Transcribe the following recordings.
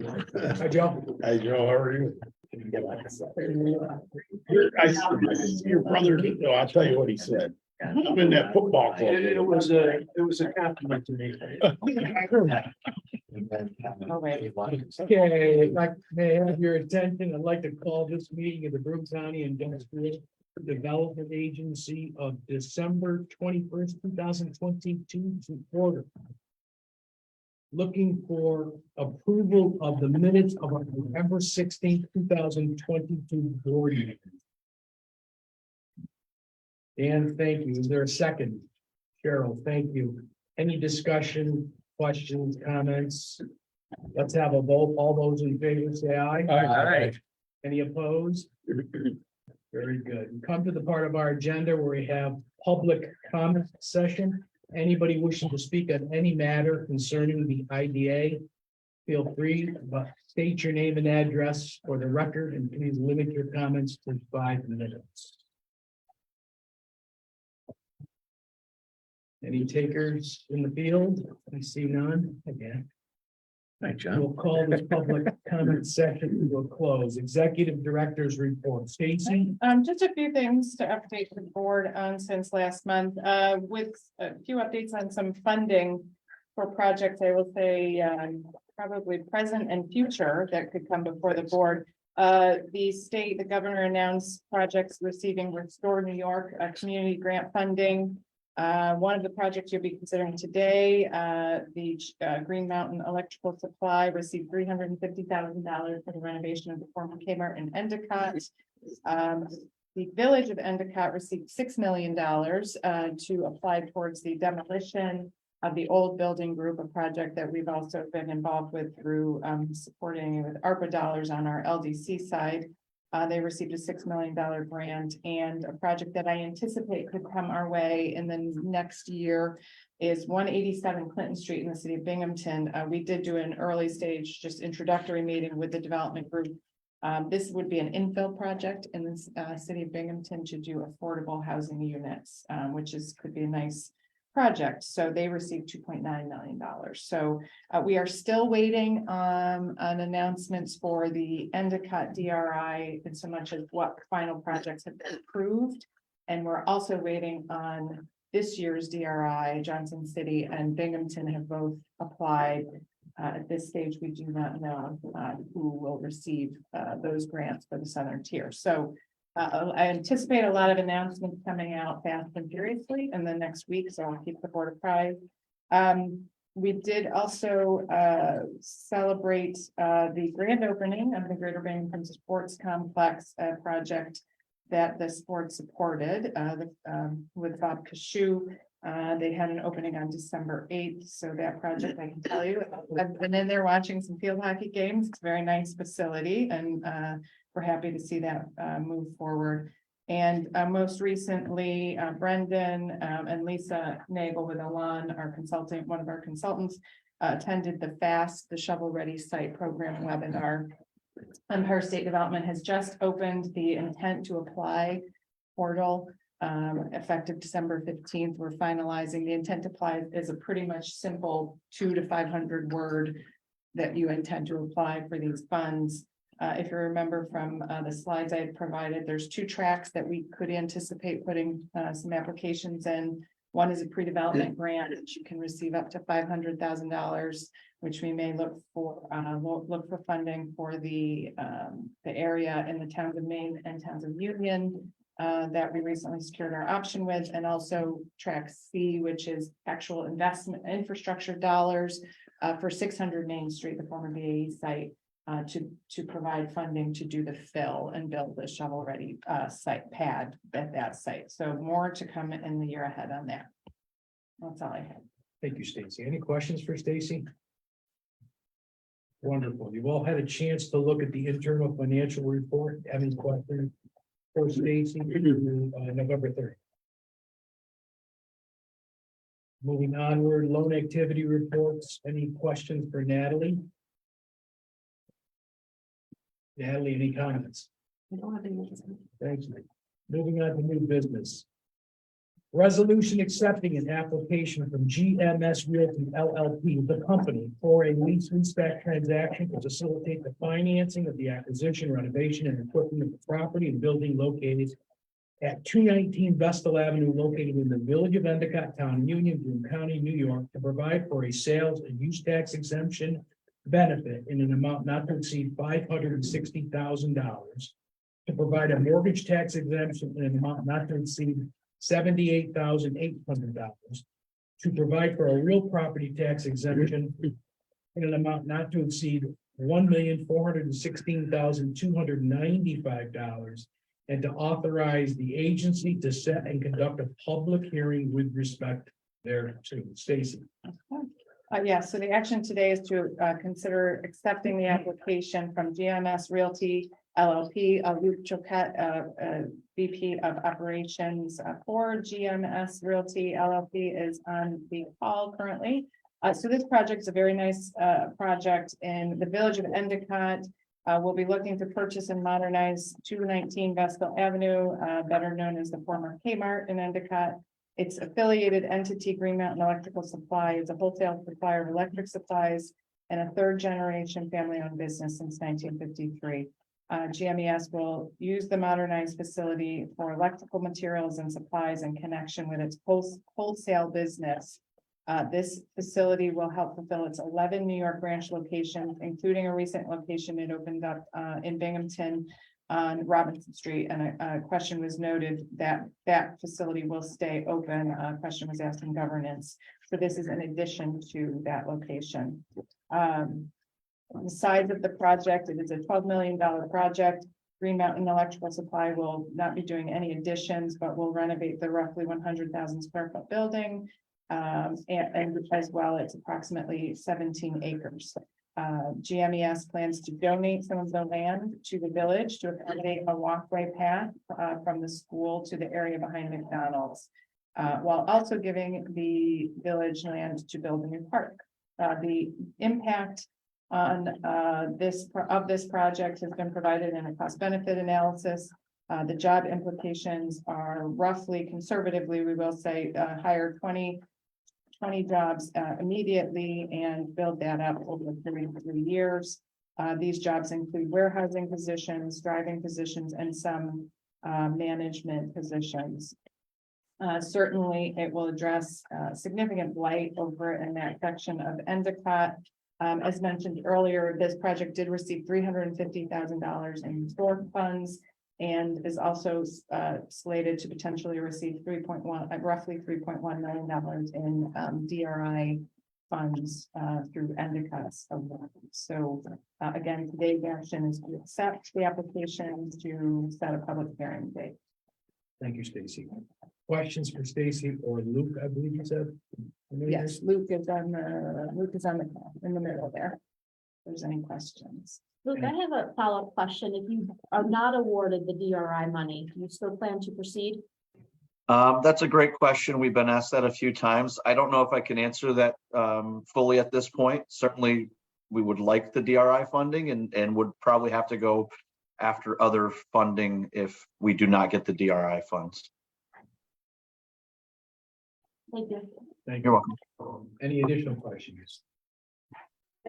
Hi, Joe. Hi, Joe, how are you? Your brother, no, I'll tell you what he said. I'm in that football club. It was a compliment to me. Okay, if I may have your attention, I'd like to call this meeting of the Brooks County Industrial Development Agency of December 21st, 2022 to order. Looking for approval of the minutes of our November 16th, 2022 board meeting. Dan, thank you. Is there a second? Cheryl, thank you. Any discussion, questions, comments? Let's have a vote. All those in favor say aye. Aye. Any opposed? Very good. We come to the part of our agenda where we have public comment session. Anybody wishing to speak on any matter concerning the IDA, feel free, but state your name and address for the record, and please limit your comments to 5 minutes. Any takers in the field? I see none. Again. Hi, John. We'll call this public comment session to a close. Executive Director's report. Stacy? Just a few things to update the board on since last month, with a few updates on some funding for projects, I will say, probably present and future that could come before the board. The governor announced projects receiving Restore New York, community grant funding. One of the projects you'll be considering today, the Green Mountain Electrical Supply received $350,000 for the renovation of the former Kmart in Endicott. The village of Endicott received $6 million to apply towards the demolition of the old building group, a project that we've also been involved with through supporting with ARPA dollars on our LDC side. They received a $6 million grant, and a project that I anticipate could come our way in the next year is 187 Clinton Street in the city of Binghamton. We did do an early stage, just introductory meeting with the development group. This would be an infill project in the city of Binghamton to do affordable housing units, which could be a nice project. So they received $2.9 million. So we are still waiting on announcements for the Endicott DRI in so much as what final projects have been approved. And we're also waiting on this year's DRI. Johnson City and Binghamton have both applied. At this stage, we do not know who will receive those grants for the Southern Tier. So I anticipate a lot of announcements coming out fast and furiously in the next week, so I'll keep the board apprised. We did also celebrate the grand opening of the Greater Binghamton Sports Complex project that the sport supported with Bob Kashu. They had an opening on December 8th. So that project, I can tell you, I've been in there watching some field hockey games. It's a very nice facility, and we're happy to see that move forward. And most recently, Brendan and Lisa Nagel with Alon, our consultant, one of our consultants, attended the FAST, the Shovel Ready Site Program webinar. Empire State Development has just opened the intent to apply portal effective December 15th. We're finalizing the intent to apply is a pretty much simple 200 to 500 word that you intend to apply for these funds. If you remember from the slides I had provided, there's 2 tracks that we could anticipate putting some applications in. One is a pre-development grant that you can receive up to $500,000, which we may look for funding for the area in the towns of Maine and towns of Union that we recently secured our option with, and also track C, which is actual investment infrastructure dollars for 600 Main Street, the former BAE site. To provide funding to do the fill and build the shovel ready site pad at that site. So more to come in the year ahead on that. That's all I have. Thank you, Stacy. Any questions for Stacy? Wonderful. You've all had a chance to look at the internal financial report. Any questions for Stacy? November 3rd. Moving onward, loan activity reports. Any questions for Natalie? Natalie, any comments? I don't have any. Thank you. Moving on to new business. Resolution accepting an application from GMS Realty LLP, the company, for a lease leaseback transaction to facilitate the financing of the acquisition, renovation, and equipment of the property and building located at 219 Vestal Avenue, located in the village of Endicott, Town of Union, Boone County, New York, to provide for a sales and use tax exemption benefit in an amount not to exceed $560,000, to provide a mortgage tax exemption in an amount not to exceed $78,800, to provide for a real property tax exemption in an amount not to exceed $1,416,295, and to authorize the agency to set and conduct a public hearing with respect thereto. Stacy. So the action today is to consider accepting the application from GMS Realty LLP. Luke Choquette, VP of Operations for GMS Realty LLP, is on the call currently. So this project is a very nice project in the village of Endicott. We'll be looking to purchase and modernize 219 Vestal Avenue, better known as the former Kmart in Endicott. Its affiliated entity, Green Mountain Electrical Supply, is a wholesale supplier of electric supplies and a third-generation family-owned business since 1953. GMES will use the modernized facility for electrical materials and supplies in connection with its wholesale business. This facility will help fulfill its 11 New York branch locations, including a recent location it opened up in Binghamton on Robinson Street, and a question was noted that that facility will stay open. A question was asked in governance. So this is in addition to that location. The size of the project, it is a $12 million project. Green Mountain Electrical Supply will not be doing any additions, but will renovate the roughly 100,000 square foot building. And as well, it's approximately 17 acres. GMES plans to donate some of the land to the village to accommodate a walkway path from the school to the area behind McDonald's, while also giving the village land to build a new park. The impact on this project has been provided in a cost benefit analysis. The job implications are roughly, conservatively, we will say, hire 20 jobs immediately and build that up over 3 years. These jobs include warehousing positions, driving positions, and some management positions. Certainly, it will address significant blight over in that section of Endicott. As mentioned earlier, this project did receive $350,000 in historic funds, and is also slated to potentially receive roughly $3.1 million in DRI funds through Endicott. So again, today's action is to accept the application to set a public hearing date. Thank you, Stacy. Questions for Stacy or Luke, I believe you said? Yes, Luke is on the call in the middle there. If there's any questions. Luke, I have a follow-up question. If you are not awarded the DRI money, do you still plan to proceed? That's a great question. We've been asked that a few times. I don't know if I can answer that fully at this point. Certainly, we would like the DRI funding and would probably have to go after other funding if we do not get the DRI funds. Thank you. Thank You're you. welcome. Any additional questions?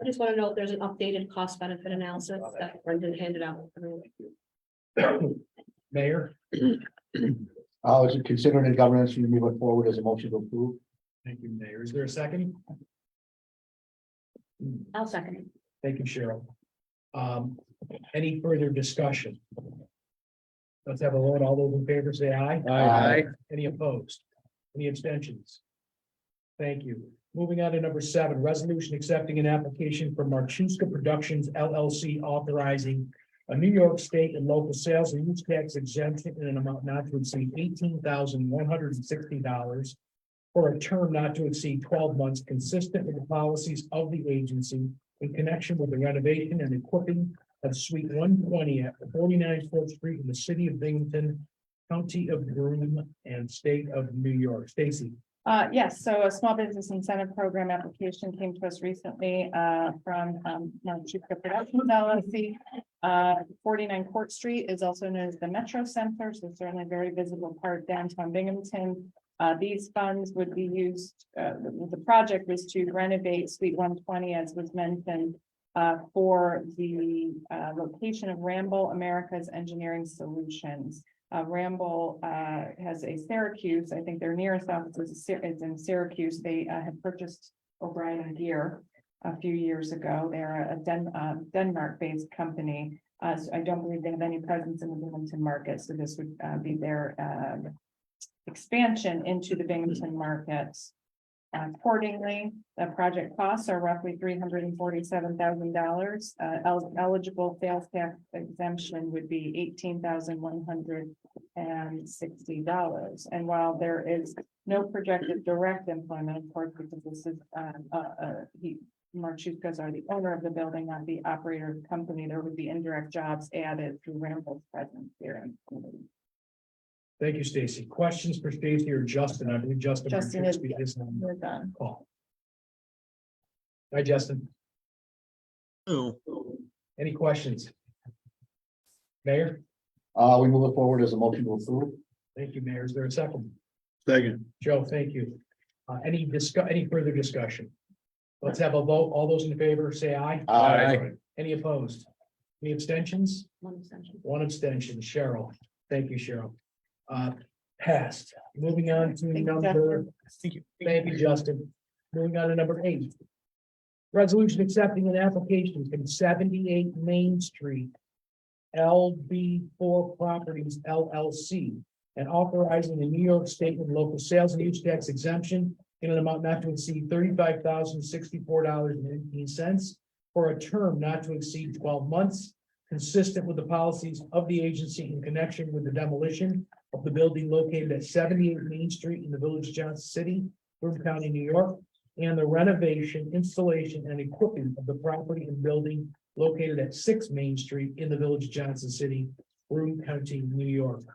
I just want to know if there's an updated cost benefit analysis that Brendan handed out. Mayor? Is it considered in governance and move it forward as a motion to approve? Thank you, Mayor. Is there a second? I'll second it. Thank you, Cheryl. Any further discussion? Let's have a vote. All those in favor say aye. Aye. Any opposed? Any abstentions? Thank you. Moving on to number 7, resolution accepting an application from Marchuska Productions LLC authorizing a New York State and local sales and use tax exemption in an amount not to exceed $18,160 for a term not to exceed 12 months, consistent with the policies of the agency in connection with the renovation and equipping of Suite 120 at 49 4th Street in the city of Binghamton, County of Broome, and State of New York. Stacy. Yes, so a small business incentive program application came to us recently from Marchuska Productions LLC. 49 Court Street is also known as the Metro Center, so certainly a very visible part downtown Binghamton. These funds would be used, the project was to renovate Suite 120, as was mentioned, for the location of Ramble America's Engineering Solutions. Ramble has a Syracuse, I think their nearest office is in Syracuse. They had purchased O'Brien Gear a few years ago. They're a Denmark-based company. So I don't believe they have any presence in the Binghamton market, so this would be their expansion into the Binghamton market. Accordingly, the project costs are roughly $347,000. Eligible sales tax exemption would be $18,160. And while there is no projected direct employment, of course, because this is Mark Schutzkas are the owner of the building, not the operator of the company, there would be indirect jobs added through Ramble's presence here in the community. Thank you, Stacy. Questions for Stacy or Justin? I believe Justin. Justin is- We're done. Call. Hi, Justin. Oh. Any questions? Mayor? We move it forward as a motion to approve. Thank you, Mayor. Is there a second? Second. Joe, thank you. Any further discussion? Let's have a vote. All those in favor, say aye. Aye. Any opposed? Any abstentions? One extension. One abstention. Cheryl. Thank you, Cheryl. Passed. Moving on to number. Thank you, Justin. Moving on to number 8. Resolution accepting an application from 78 Main Street. LB4 Properties LLC and authorizing the New York State and local sales and use tax exemption in an amount not to exceed $35,064.18 for a term not to exceed 12 months, consistent with the policies of the agency in connection with the demolition of the building located at 78 Main Street in the Village of Johnson City, Broome County, New York, and the renovation, installation, and equipping of the property and building located at 6 Main Street in the Village of Johnson City, Broome County, New York.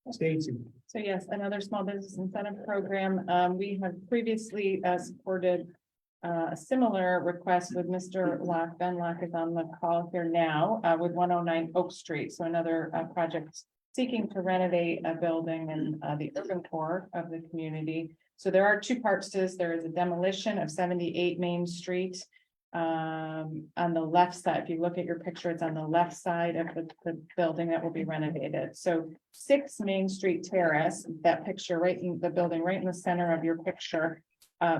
Stacy. So yes, another small business incentive program. We have previously supported a similar request with Mr. Locke. Ben Locke is on the call here now with 109 Oak Street. So another project seeking to renovate a building in the urban core of the community. So there are 2 parts to this. There is a demolition of 78 Main Street. On the left side, if you look at your picture, it's on the left side of the building that will be renovated. So 6 Main Street Terrace, that picture right in the building, right in the center of your picture,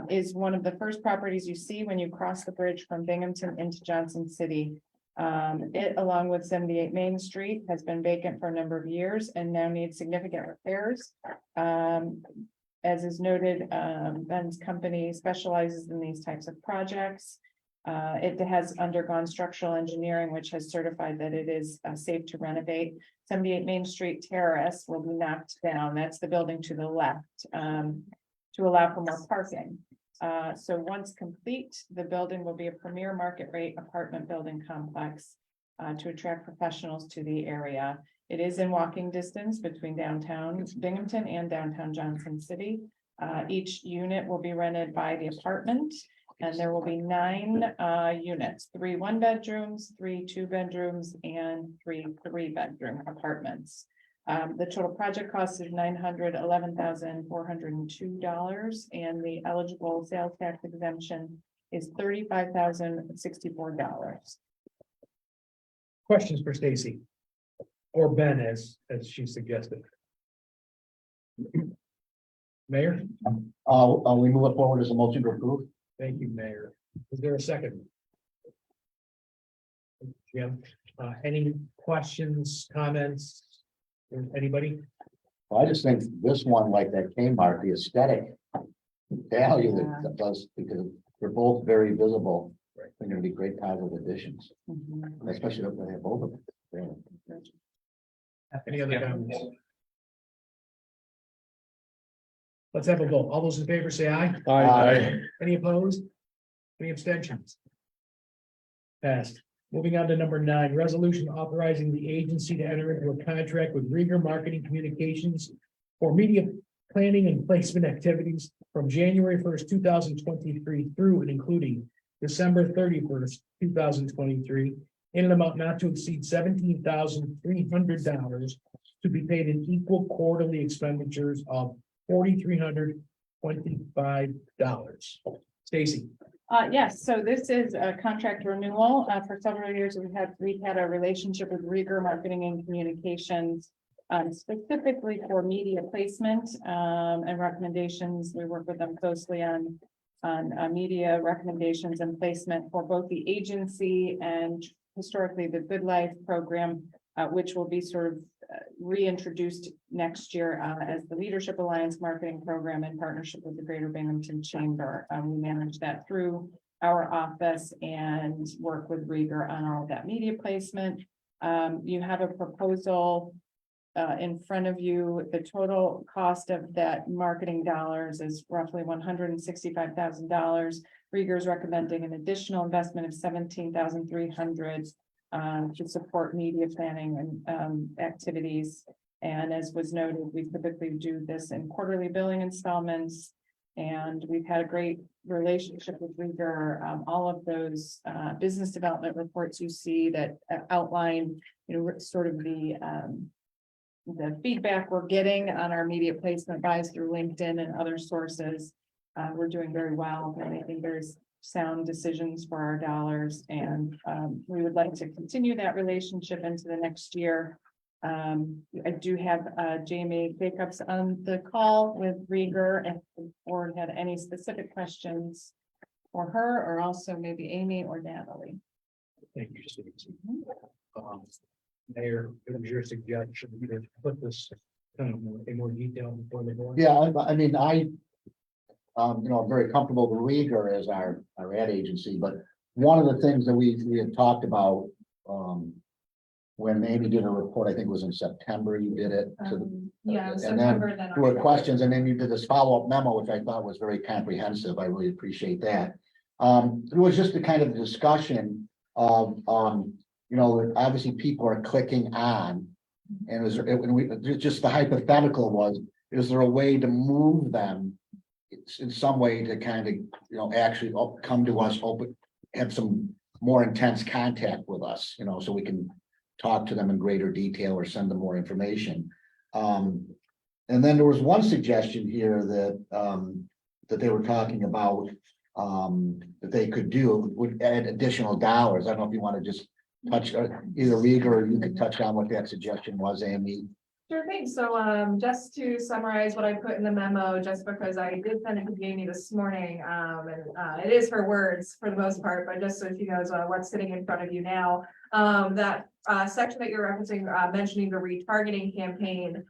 is one of the first properties you see when you cross the bridge from Binghamton into Johnson City. It, along with 78 Main Street, has been vacant for a number of years and now needs significant repairs. As is noted, Ben's company specializes in these types of projects. It has undergone structural engineering, which has certified that it is safe to renovate. 78 Main Street Terrace will be knocked down. That's the building to the left, to allow for more parking. So once complete, the building will be a premier market rate apartment building complex to attract professionals to the area. It is in walking distance between downtown Binghamton and downtown Johnson City. Each unit will be rented by the apartment. And there will be 9 units, 3 1-bedrooms, 3 2-bedrooms, and 3 3-bedroom apartments. The total project cost is $911,402, and the eligible sales tax exemption is $35,064. Questions for Stacy? Or Ben, as she suggested. Mayor? We move it forward as a motion to approve. Thank you, Mayor. Is there a second? Jim, any questions, comments? Anybody? Well, I just think this one, like that Kmart, the aesthetic value that does, because they're both very visible. Right. They're gonna be great positive additions, especially if they have both of them. Any other comments? Let's have a vote. All those in favor say aye. Aye. Any opposed? Any abstentions? Passed. Moving on to number 9, resolution authorizing the agency to enter into a contract with Rieger Marketing Communications for media planning and placement activities from January 1st, 2023 through and including December 31st, 2023, in an amount not to exceed $17,300 to be paid in equal quarterly expenditures of $4,300 $25. Stacy. Yes, so this is a contract renewal. For several years, we've had a relationship with Rieger Marketing and Communications. Specifically for media placement, and recommendations. We work with them closely on media recommendations and placement for both the agency and historically the Good Life program, which will be sort of reintroduced next year as the Leadership Alliance marketing program in partnership with the Greater Binghamton Chamber. We manage that through our office and work with Rieger on all of that media placement. You have a proposal in front of you. The total cost of that marketing dollars is roughly $165,000. Rieger is recommending an additional investment of $17,300 to support media planning and activities. And as was noted, we typically do this in quarterly billing installments. And we've had a great relationship with Rieger. All of those business development reports you see that outline, sort of the feedback we're getting on our media placement buys through LinkedIn and other sources. We're doing very well. We're making very sound decisions for our dollars, and we would like to continue that relationship into the next year. I do have Jamie Jacobs on the call with Rieger, and if the board had any specific questions for her, or also maybe Amy or Natalie. Thank you, Stacy. Mayor, it was your suggestion to put this kind of in more detail before the board. Yeah, I mean, I'm very comfortable with Rieger as our ad agency, but one of the things that we had talked about, when Amy did a report, I think it was in September, you did it. Yeah, And September, then then there were October. questions, and then you did this follow-up memo, which I thought was very comprehensive. I really appreciate that. It was just a kind of discussion of, obviously people are clicking on. And just the hypothetical was, is there a way to move them in some way to kind of, actually come to us, have some more intense contact with us, so we can talk to them in greater detail or send them more information. And then there was one suggestion here that they were talking about, that they could do, would add additional dollars. I don't know if you want to just touch, either Rieger or you could touch on what that suggestion was, Amy. Sure thing. So just to summarize what I put in the memo, just because I did send it to Jamie this morning, and it is her words for the most part, but just so she knows what's sitting in front of you now. That section that you're referencing, mentioning the retargeting campaign.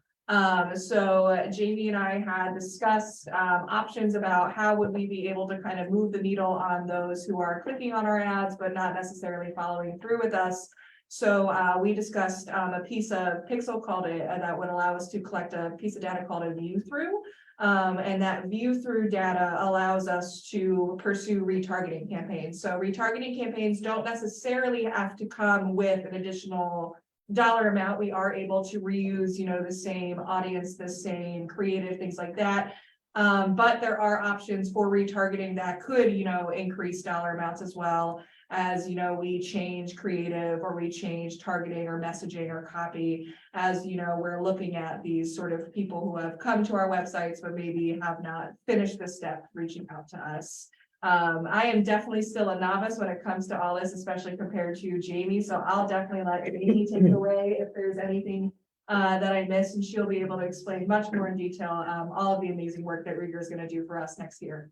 So Jamie and I had discussed options about how would we be able to kind of move the needle on those who are clicking on our ads, but not necessarily following through with us. So we discussed a piece of Pixel called it, that would allow us to collect a piece of data called a view through. And that view through data allows us to pursue retargeting campaigns. So retargeting campaigns don't necessarily have to come with an additional dollar amount. We are able to reuse, the same audience, the same creative, things like that. But there are options for retargeting that could, increase dollar amounts as well as, we change creative or we change targeting or messaging or copy as, we're looking at these sort of people who have come to our websites, but maybe have not finished the step reaching out to us. I am definitely still a novice when it comes to all this, especially compared to Jamie. So I'll definitely let Amy take it away if there's anything that I missed, and she'll be able to explain much more in detail all of the amazing work that Rieger is going to do for us next year.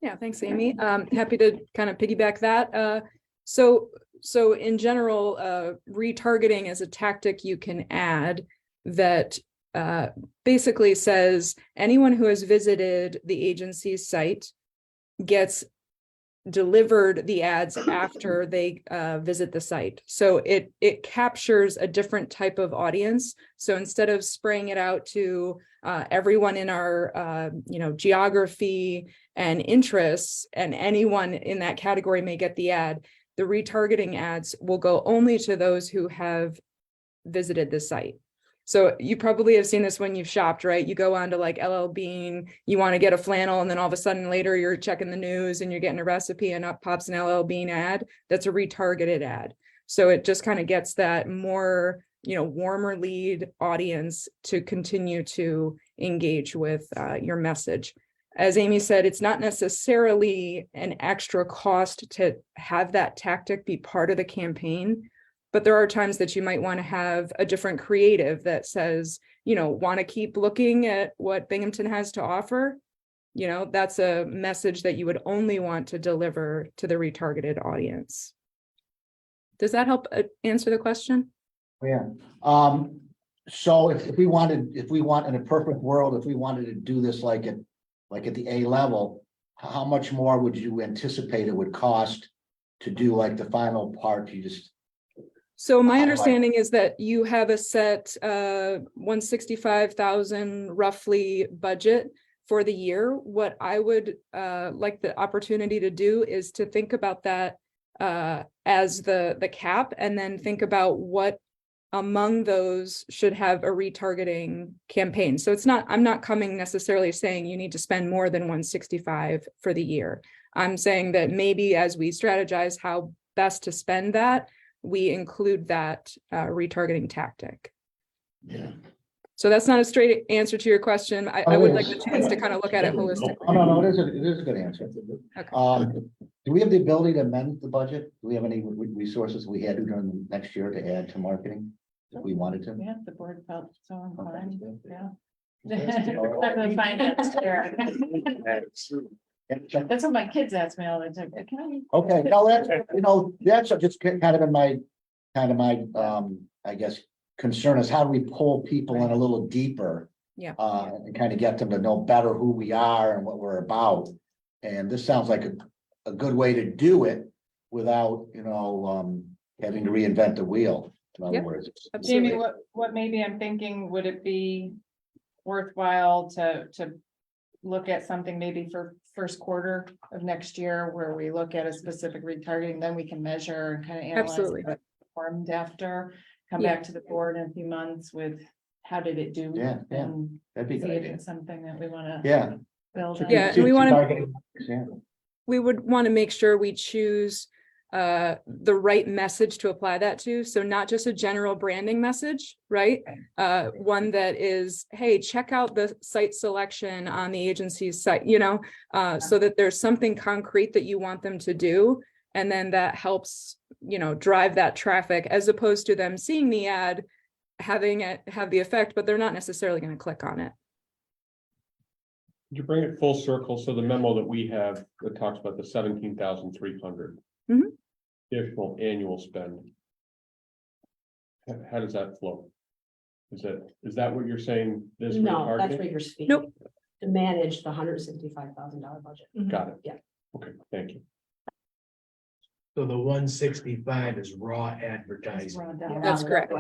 Yeah, thanks, Amy. Happy to kind of piggyback that. So in general, retargeting is a tactic you can add that basically says anyone who has visited the agency's site gets delivered the ads after they visit the site. So it captures a different type of audience. So instead of spraying it out to everyone in our geography and interests, and anyone in that category may get the ad, the retargeting ads will go only to those who have visited the site. So you probably have seen this when you've shopped, right? You go on to like LL Bean, you want to get a flannel, and then all of a sudden later you're checking the news and you're getting a recipe and up pops an LL Bean ad. That's a retargeted ad. So it just kind of gets that more warmer lead audience to continue to engage with your message. As Amy said, it's not necessarily an extra cost to have that tactic be part of the campaign, but there are times that you might want to have a different creative that says, want to keep looking at what Binghamton has to offer. That's a message that you would only want to deliver to the retargeted audience. Does that help answer the question? Yeah. So if we want in a perfect world, if we wanted to do this like at the A level, how much more would you anticipate it would cost to do like the final part? So my understanding is that you have a set 165,000 roughly budget for the year. What I would like the opportunity to do is to think about that as the cap, and then think about what among those should have a retargeting campaign. So I'm not coming necessarily saying you need to spend more than 165 for the year. I'm saying that maybe as we strategize how best to spend that, we include that retargeting tactic. Yeah. So that's not a straight answer to your question. I would like the chance to kind of look at it holistically. Oh, no, it is a good answer. Okay. Do we have the ability to amend the budget? Do we have any resources we had during the next year to add to marketing if we wanted to? Yeah, the board felt so inclined, yeah. I'm the finance chair. That's what my kids ask me all the time. Can I? Okay, no, that's just kind of in my, I guess, concern is how do we pull people in a little deeper? Yeah. And kind of get them to know better who we are and what we're about. And this sounds like a good way to do it without, having to reinvent the wheel. In other Yep. words. Absolutely. Jamie, what maybe I'm thinking, would it be worthwhile to look at something maybe for first quarter of next year where we look at a specific retargeting, then we can measure and kind of analyze Absolutely. what performed after, come Yeah. back to the board in a few months with how did it do? Yeah, yeah. And That'd be a see good if idea. it's something that we want to Yeah. build on. Yeah, and we wanna- Yeah. We would want to make sure we choose the right message to apply that to. So not just a general branding message, right? One that is, hey, check out the site selection on the agency's site, so that there's something concrete that you want them to do. And then that helps, drive that traffic, as opposed to them seeing the ad, having it have the effect, but they're not necessarily going to click on it. You bring it full circle, so the memo that we have that talks about the 17,300 Mhm. additional annual spend. How does that flow? Is that what you're saying? This No, that's retargeting? what you're speaking. Nope. To manage the $165,000 budget. Got it. Yeah. Okay, thank you. So the 165 is raw advertising, That's correct.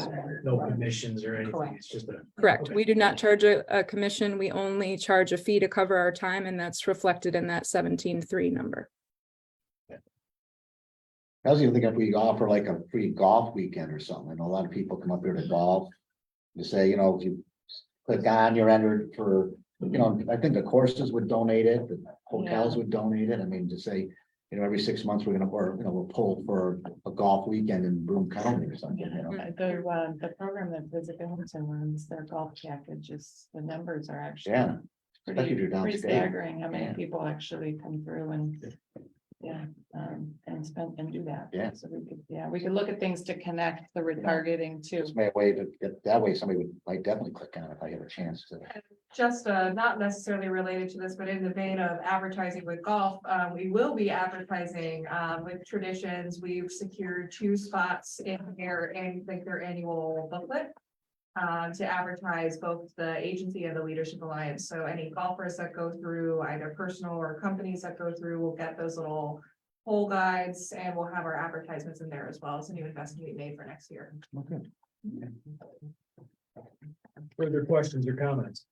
no commissions or anything. Correct. It's just a. Correct. Okay. We do not charge a commission. We only charge a fee to cover our time, and that's reflected in that 17.3 number. I was even thinking if we offer like a free golf weekend or something, and a lot of people come up here to golf. You say, if you click on, you're entered for, I think the courses would donate it, the hotels would donate it. I mean, to say, every 6 months, we'll pull for a golf weekend in Broome County or something, The program that Visit Binghamton runs, their golf packages, the numbers are actually. Yeah. Especially if you're Pretty downstate. staggering how many Yeah. people actually come through and. And spend and do that. Yeah. So we could look at things to connect the retargeting to. It's my way to get, that way somebody might definitely click on it if I have a chance to. Just not necessarily related to this, but in the vein of advertising with golf, we will be advertising with Traditions. We've secured 2 spots in their annual booklet. To advertise both the agency and the Leadership Alliance. So any golfers that go through, either personal or companies that go through, will get those little poll guides, and we'll have our advertisements in there as well. It's a new investment we made for next year. Okay. Further questions or comments?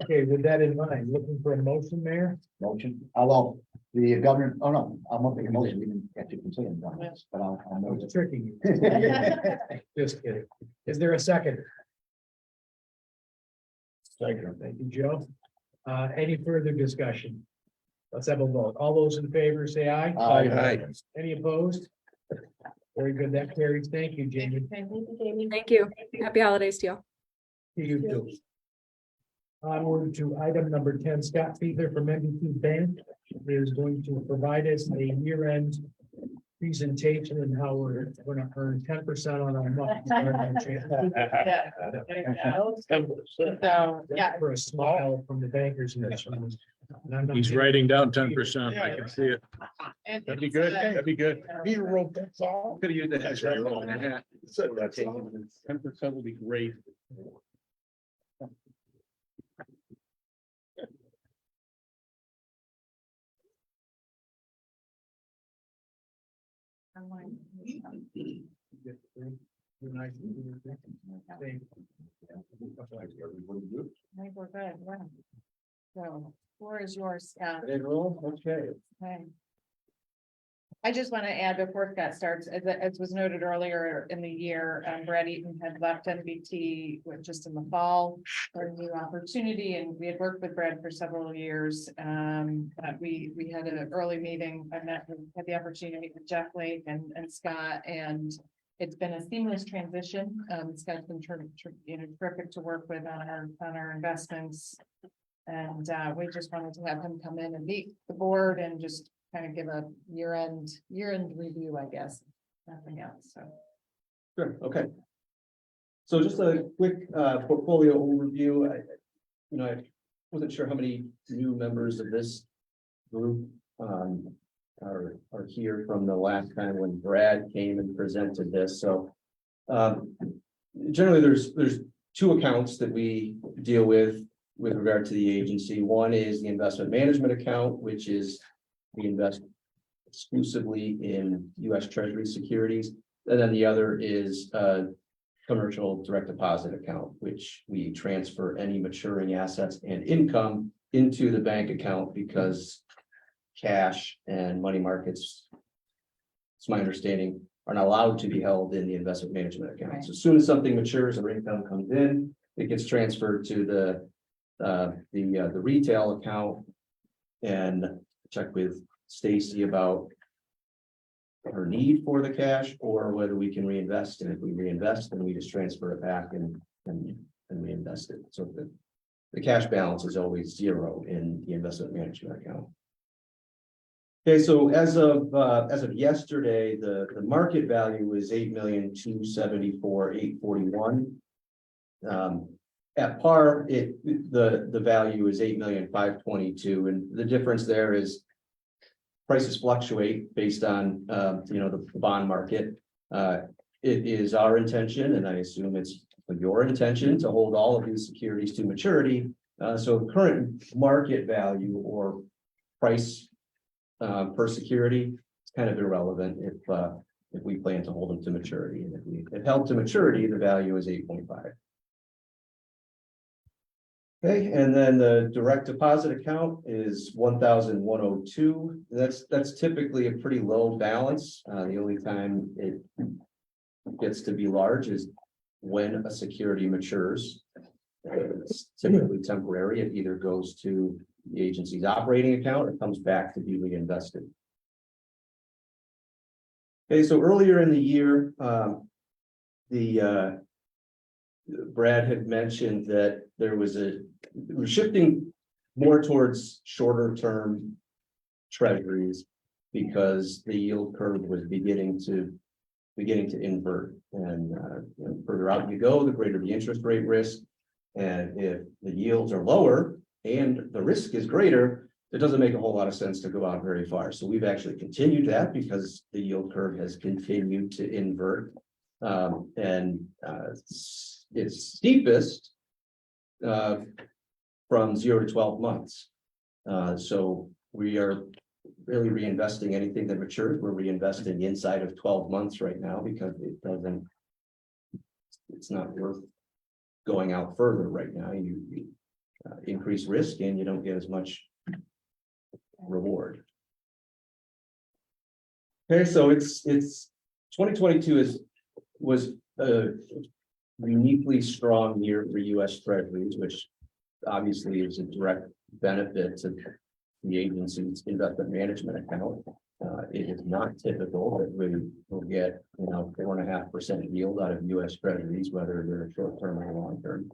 Okay, with that in mind, looking for a motion, Mayor? Motion, the governor, oh no, I'm not making a motion, we didn't actually consider it, but I'll I know. was tricking you. Just kidding. Is there a second? Second. Thank you, Joe. Any further discussion? Let's have a vote. All those in favor, say aye. Aye. Any opposed? Very good. That carries. Thank you, Jamie. Thank you, Jamie. Thank you. Happy holidays to y'all. To you too. Onward to item number 10, Scott Fiedler from MVP Bank is going to provide us a year-end presentation and how we're going to earn 10% on our money. Yeah. So, yeah, For a smile from the bankers in this room. And I'm not He's kidding. writing down 10%. I can see it. and That'd be it's, good. That'd be good. He wrote that song. Could have used that. That's right. So that's 10% will be great. I think we're good. Wow. So, floor is yours, Scott. Okay. Okay. I just want to add before Scott starts, as was noted earlier in the year, Brad Eaton had left NBT just in the fall for a new opportunity, and we had worked with Brad for several years. But we had an early meeting. I had the opportunity to meet with Jeff Lake and Scott, and it's been a seamless transition. Scott's been terrific to work with on our investments. And we just wanted to have him come in and meet the board and just kind of give a year-end review, I guess, nothing else, so. Sure, okay. So just a quick portfolio overview. I wasn't sure how many new members of this group are here from the last time when Brad came and presented this. So generally, there's two accounts that we deal with regard to the agency. One is the investment management account, which is we invest exclusively in U.S. Treasury securities. And then the other is a commercial direct deposit account, which we transfer any maturing assets and income into the bank account because cash and money markets, it's my understanding, are not allowed to be held in the investment management account. Right. So as soon as something matures or income comes in, it gets transferred to the retail account and check with Stacy about her need for the cash or whether we can reinvest. And if we reinvest, then we just transfer it back and reinvest it. So the cash balance is always zero in the investment management account. Okay, so as of yesterday, the market value is $8,274,841. At par, the value is $8,522,000, and the difference there is prices fluctuate based on the bond market. It is our intention, and I assume it's your intention, to hold all of these securities to maturity. So the current market value or price per security is kind of irrelevant if we plan to hold them to maturity. And if held to maturity, the value is 8.5. Okay, and then the direct deposit account is 1,102. That's typically a pretty low balance. The only time it gets to be large is when a security matures. It's typically temporary. It either goes to the agency's operating account or comes back to be reinvested. Okay, so earlier in the year, Brad had mentioned that we're shifting more towards shorter term treasuries because the yield curve was beginning to invert, and the further out you go, the greater the interest rate risk. And if the yields are lower and the risk is greater, it doesn't make a whole lot of sense to go out very far. So we've actually continued that because the yield curve has continued to invert, and it's steepest from 0 to 12 months. So we are really reinvesting anything that matures. We're reinvesting inside of 12 months right now because it's not worth going out further right now. You increase risk and you don't get as much reward. Okay, so it's 2022 was a uniquely strong year for U.S. Treasuries, which obviously is a direct benefit to the agency's investment management account. It is not typical that we will get, 4.5% yield out of US treasuries, whether they're short-term or long-term.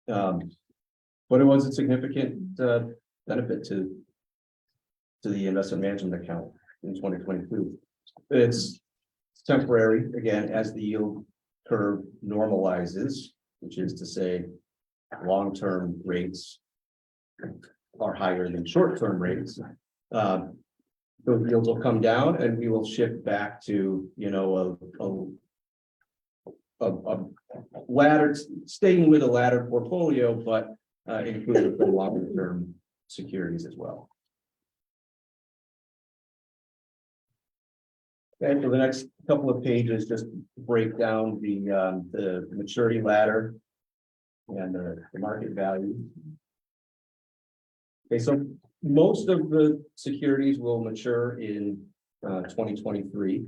But it was a significant benefit to the investment management account in 2022. It's temporary, again, as the yield curve normalizes, which is to say, long-term rates are higher than short-term rates. Those yields will come down and we will shift back to, a ladder, staying with a ladder portfolio, but including the longer-term securities as well. And for the next couple of pages, just break down the maturity ladder and the market value. Okay, so most of the securities will mature in 2023.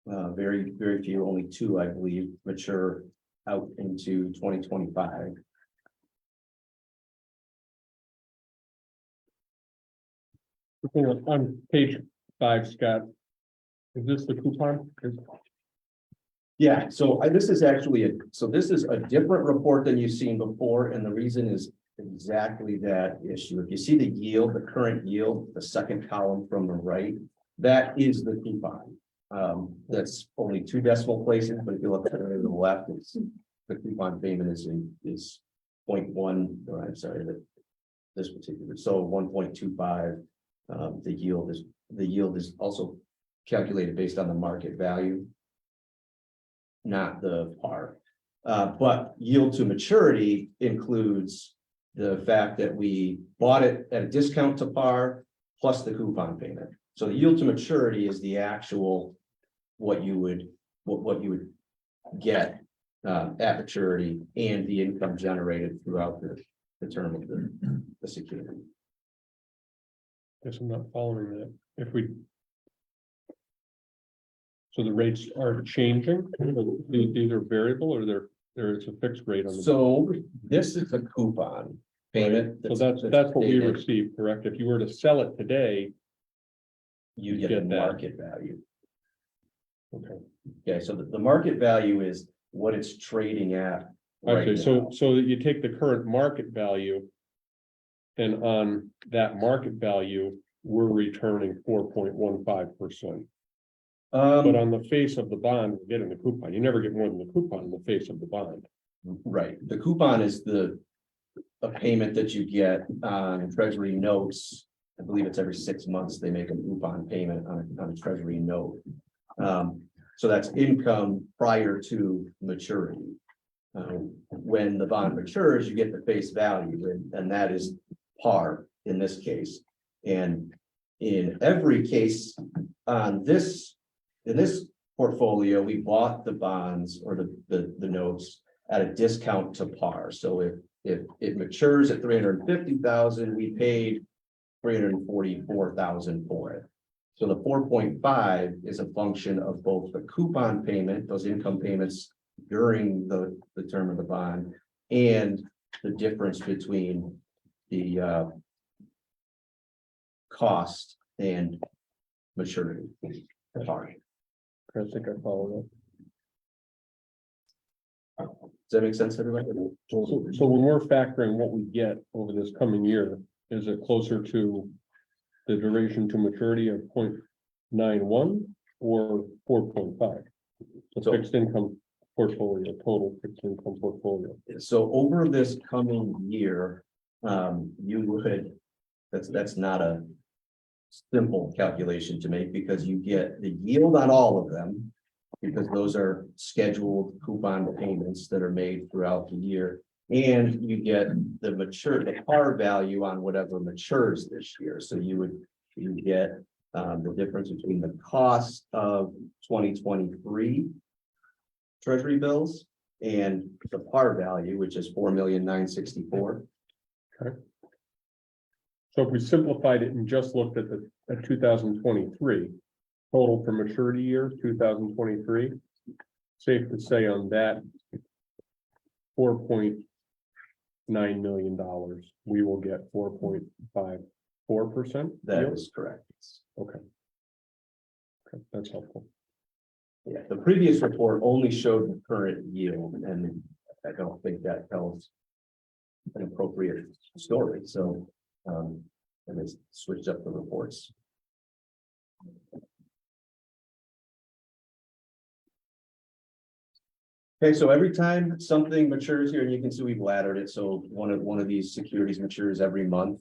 Very, very few, only two, I believe, mature out into 2025. On page 5, Scott, is this the coupon? Yeah, so this is actually this is a different report than you've seen before, and the reason is exactly that issue. If you see the yield, the current yield, the second column from the right, that is the coupon. That's only 2 decimal places, but if you look at the left, it's the coupon payment is 0.1, or I'm sorry, this particular, so 1.25. The yield is also calculated based on the market value, not the par. But yield to maturity includes the fact that we bought it at a discount to par plus the coupon payment. So the yield to maturity is the actual what you would get at maturity and the income generated throughout the term of the security. Guess I'm not following that. So the rates are changing, these are variable or it's a fixed rate on the. So this is a coupon payment. So that's what we dated. receive, correct? If you were to sell it today, You get the market value. okay. Okay, so the market value is what it's trading at. Right Okay, now. so that you take the current market value. And on that market value, we're returning 4.15%. But on the face of the bond, we're getting the coupon. You never get more than the coupon on the face of the bond. Right, the coupon is a payment that you get on treasury notes. I believe it's every 6 months they make a coupon payment on a treasury note. So that's income prior to maturity. When the bond matures, you get the face value, and that is par in this case. And in every case on in this portfolio, we bought the bonds or the notes at a discount to par. So if it matures at 350,000, we paid 344,000 for it. So the 4.5 is a function of both the coupon payment, those income payments during the term of the bond, and the difference between the cost and maturity. Sorry. I think I follow Does that make sense, everybody? that. So when we're factoring what we get over this coming year, is it closer to the duration to maturity of 0.91 or 4.5? The So- fixed income portfolio, total fixed income portfolio. So over this coming year, you would, that's not a simple calculation to make because you get the yield on all of them, because those are scheduled coupon payments that are made throughout the year. And you get the par value on whatever matures this year. So you get the difference between the cost of 2023 treasury bills and the par value, which is 4,964,000. So if we simplified it and just looked at at 2023, total for maturity year, 2023, safe to say on that $4.9 million, we will get 4.5 4%? That is correct. Okay. Okay, that's helpful. Yeah, the previous report only showed the current yield, and I don't think that tells an appropriate story, so, and it's switched up the reports. Okay, so every time something matures here, and you can see we've laddered it, so one of these securities matures every month.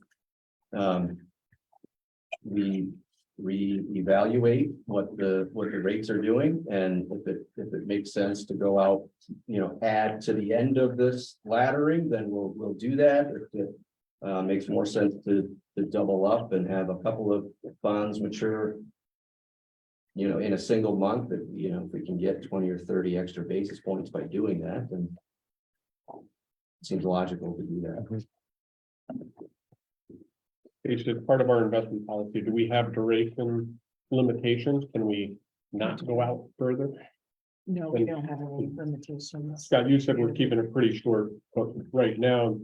We reevaluate what the rates are doing, and if it makes sense to go out, add to the end of this laddering, then we'll do that. If it makes more sense to double up and have a couple of bonds mature, in a single month, if we can get 20 or 30 extra basis points by doing that, then it seems logical to do that. Is it part of our investment policy? Do we have duration limitations? Can we not go out further? No, we don't have any limitations. Scott, you said we're keeping it pretty short, but right now,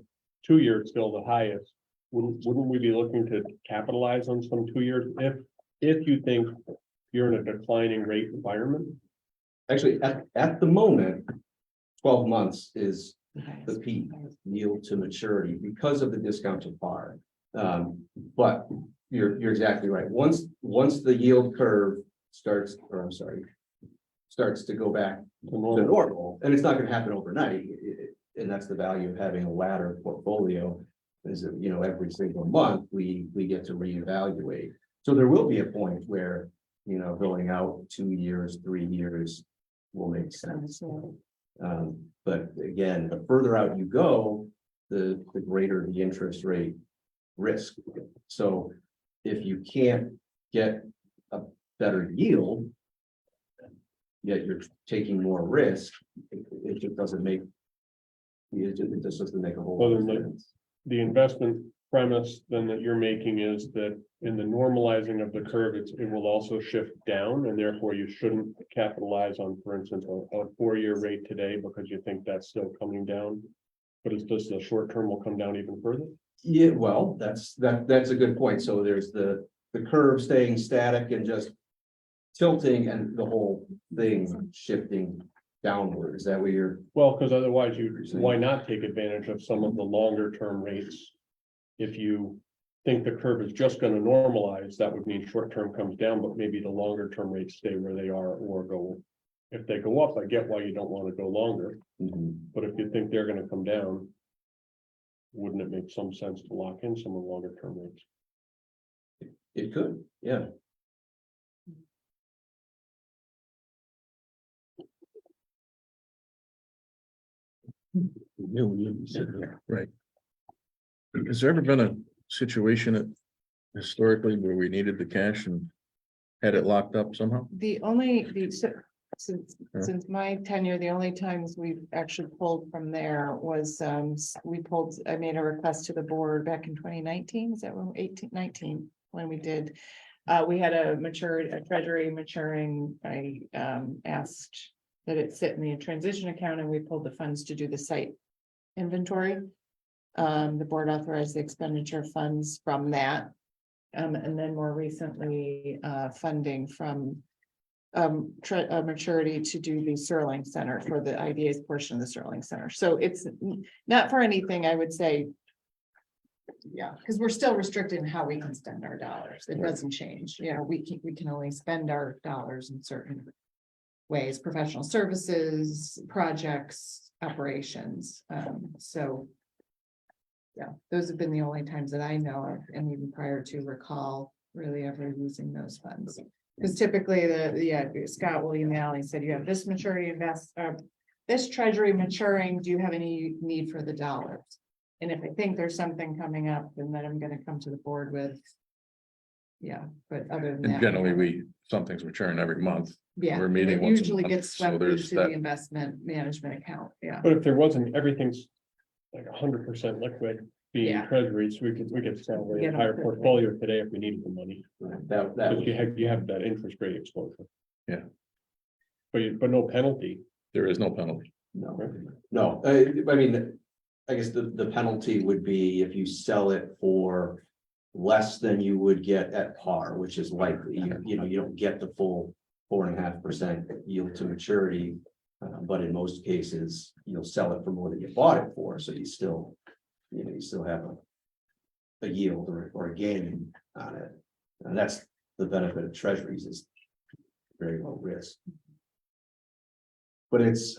2 years still the highest. Wouldn't we be looking to capitalize on some 2 years if you think you're in a declining rate environment? Actually, at the moment, 12 months is the peak yield to maturity because of the discount to par. But you're exactly right. Once the yield curve starts to go back to normal, and it's not going to happen overnight. And that's the value of having a ladder portfolio, is that, every single month we get to reevaluate. So there will be a point where, going out 2 years, 3 years will make sense. But again, the further out you go, the greater the interest rate risk. So if you can't get a better yield, yet you're taking more risk, it just doesn't make a whole Well, lot of then sense. The investment premise then that you're making is that in the normalizing of the curve, it will also shift down, and therefore you shouldn't capitalize on, for instance, a 4-year rate today because you think that's still coming down. But it's just the short term will come down even further. Yeah, well, that's a good point. So there's the curve staying static and just tilting, and the whole thing shifting downward. Is that what you're? Well, because otherwise why not take advantage of some of the longer term rates? If you think the curve is just going to normalize, that would mean short term comes down, but maybe the longer term rates stay where they are or go. If they go up, I get why you don't want to go longer, but if you think they're going to come down, wouldn't it make some sense to lock in some of the longer term rates? It could, yeah. Right. Has there ever been a situation historically where we needed the cash and had it locked up somehow? Since my tenure, the only times we've actually pulled from there was, I made a request to the board back in 2019, is that when 19, when we did. We had a treasury maturing. I asked that it sit in the transition account, and we pulled the funds to do the site inventory. The board authorized the expenditure funds from that. And then more recently, funding from maturity to do the Sterling Center for the IDA's portion of the Sterling Center. So it's not for anything, I would say. Yeah, because we're still restricted in how we can spend our dollars. It doesn't change. We can only spend our dollars in certain ways, professional services, projects, operations. So yeah, those have been the only times that I know of, and even prior to recall really ever using those funds. Because typically Scott will email and said, you have this maturity this treasury maturing, do you have any need for the dollars? And if I think there's something coming up, then I'm gonna come to the board with. Yeah, but other than that. And generally something's maturing every month. Yeah, we're meeting it once a usually month, gets so swept there's into that. the investment management account, yeah. But if there wasn't, everything's like 100% liquid being Yeah. treasuries, we could sell the Get entire them. portfolio today if we needed the money. That But would- you have that interest rate exposure. Yeah. But no penalty. There is no penalty. No, I mean, I guess the penalty would be if you sell it for less than you would get at par, which is likely, you know, you don't get the full 4.5% yield to maturity. But in most cases, you'll sell it for more than you bought it for, so you still, you know, you still have a yield or a gain on it. And that's the benefit of treasuries, is very low risk. But it's,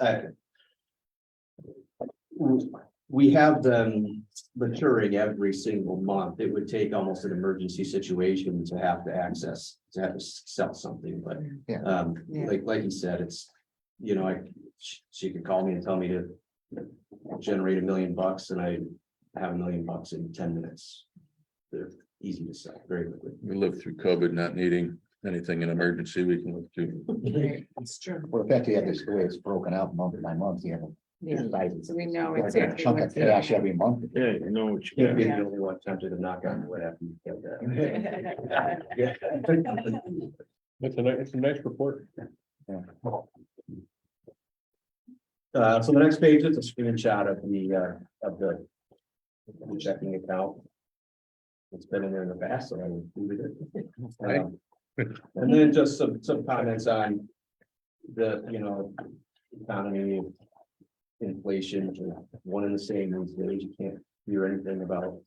we have them maturing every single month. It would take almost an emergency situation to have to sell something, but Yeah. like you said, it's, you know, she could call me and tell me to generate $1 million and I have $1 million in 10 minutes. They're easy to sell, very liquid. We lived through COVID not needing anything in emergency, we can live through. It's true. Well, in fact, you have this, the way it's broken out month by month, you have. So we know Like a exactly chunk what's of cash every month. Yeah, you know what you Can't be Yeah. the only one tempted to knock on wood after you get that. It's a nice report. So the next page is a screenshot of the checking account. It's been in there in the past, so I included it. And then just some comments on the, you know, economy, inflation, one and the same these days. You can't hear anything about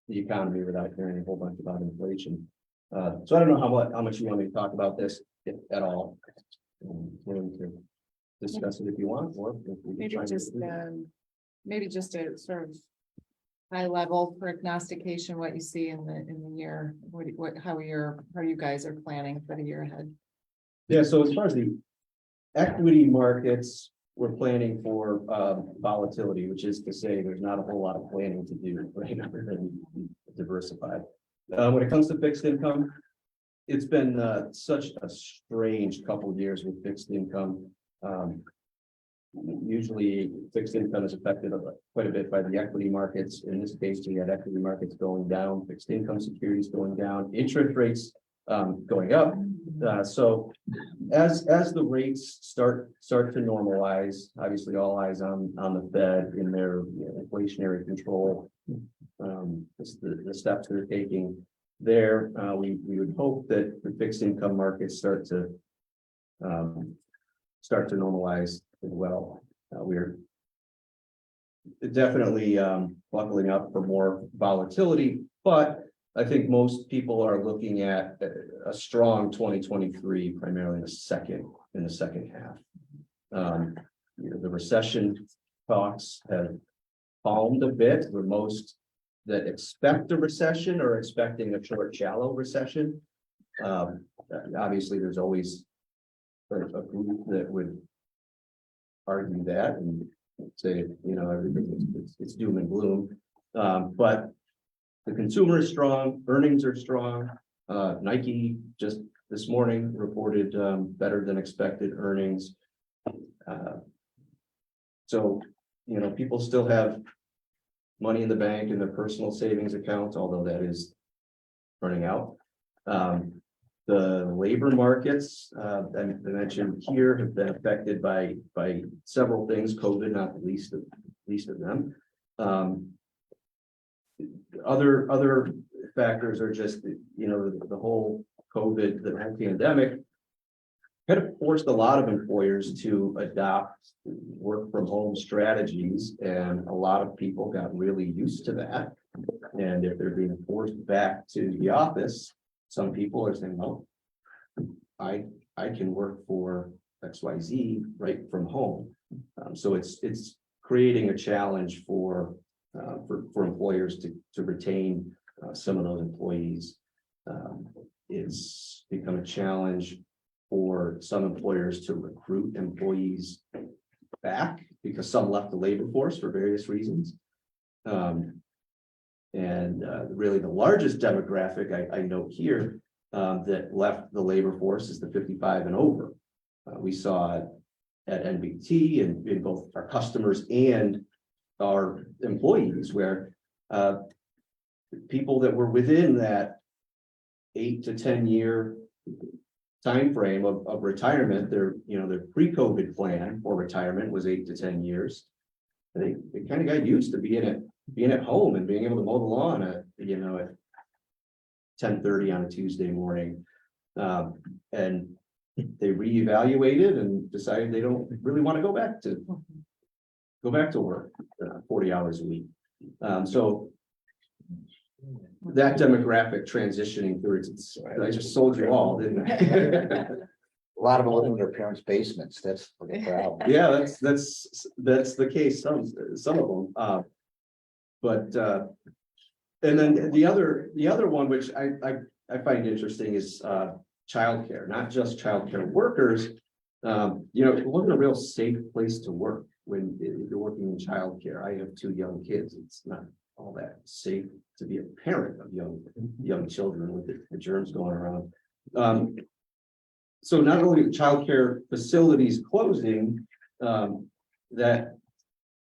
the economy without hearing a whole bunch about inflation. So I don't know how much you want me to talk about this if at all. Willing to discuss it if you want, or if we Maybe try to- just a sort of high level prognostication, what you see in the year, how you guys are planning for the year ahead. Yeah, so as far as the equity markets, we're planning for volatility, which is to say there's not a whole lot of planning to do, right, other than diversify. When it comes to fixed income, it's been such a strange couple of years with fixed income. Usually fixed income is affected quite a bit by the equity markets. In this case, we had equity markets going down, fixed income securities going down, interest rates going up. So as the rates start to normalize, obviously all eyes on the Fed in their inflationary control, the steps they're taking there, we would hope that the fixed income markets start to normalize as well. We're definitely buckling up for more volatility, but I think most people are looking at a strong 2023, primarily in the second half. You know, the recession talks have calmed a bit. Where most that expect a recession are expecting a short, shallow recession. Obviously, there's always a group that would argue that and say, you know, everything it's doom and gloom. But the consumer is strong, earnings are strong. Nike just this morning reported better than expected earnings. So, you know, people still have money in the bank in their personal savings accounts, although that is running out. The labor markets I mentioned here have been affected by several things, COVID not the least of them. Other factors are just, you know, the whole COVID, the whole pandemic kind of forced a lot of employers to adopt work from home strategies, and a lot of people got really used to that. And if they're being forced back to the office, some people are saying, well, I can work for XYZ right from home. So it's creating a challenge for employers to retain some of those employees. It's become a challenge for some employers to recruit employees back because some left the labor force for various reasons. And really the largest demographic I note here that left the labor force is the 55 and over. We saw it at NBT and in both our customers and our employees, where people that were within that 8 to 10 year time frame of retirement, their pre-COVID plan for retirement was 8 to 10 years. They kind of got used to being at home and being able to mow the lawn at 10:30 on a Tuesday morning. And they reevaluated and decided they don't really want to go back to work 40 hours a week. So that demographic transitioning through I just sold you all, didn't I? A lot of them live in their parents' basements. That's the problem. Yeah, that's the case, some of them, and then the other one, which I find interesting is, childcare, not just childcare workers. It wasn't a real safe place to work when you're working in childcare. I have 2 young kids. It's not all that safe to be a parent of young children with the germs going around. So not only childcare facilities closing, that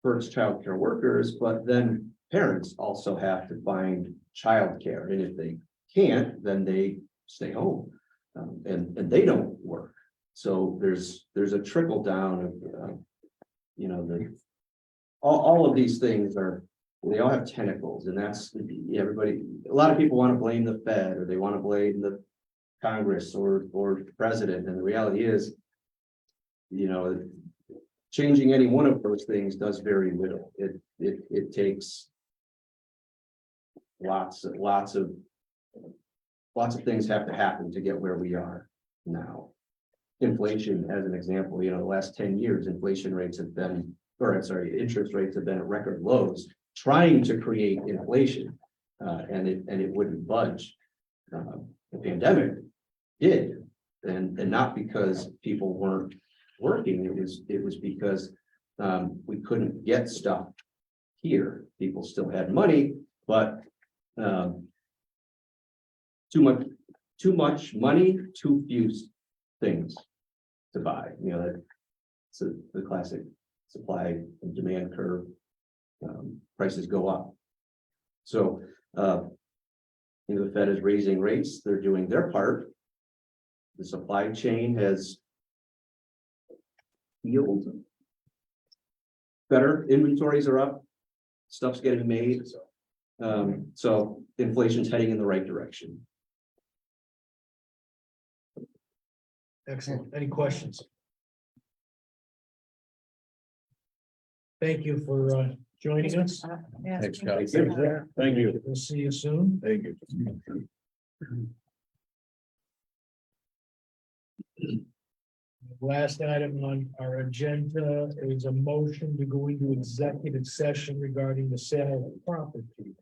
hurts childcare workers, but then parents also have to find childcare, and if they can't, then they stay home, and they don't work. So there's a trickle down of, all of these things they all have tentacles, and that's everybody. A lot of people want to blame the Fed, or they want to blame the Congress or the president, and the reality is, changing any one of those things does very little. It takes lots of things have to happen to get where we are now. Inflation, as an example, the last 10 years, interest rates have been at record lows, trying to create inflation, and it wouldn't budge. The pandemic did, and not because people weren't working. It was because we couldn't get stuff here. People still had money, but too much money, too few things to buy. That's the classic supply and demand curve. Prices go up. So the Fed is raising rates. They're doing their part. The supply chain has healed. Better inventories are up. Stuff's getting made. So inflation's heading in the right direction. Excellent. Any questions? Thank you for joining us. Thanks, Scott. Thank you. We'll see you soon. Thank you. Last item on our agenda is a motion to go into executive session regarding the sale of property.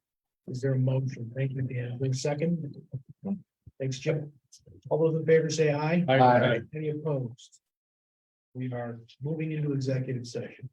Is there a motion? Thank you, Dan. Wait a second. Thanks, Jim. All those in favor say aye. Aye. Any opposed? We are moving into executive session.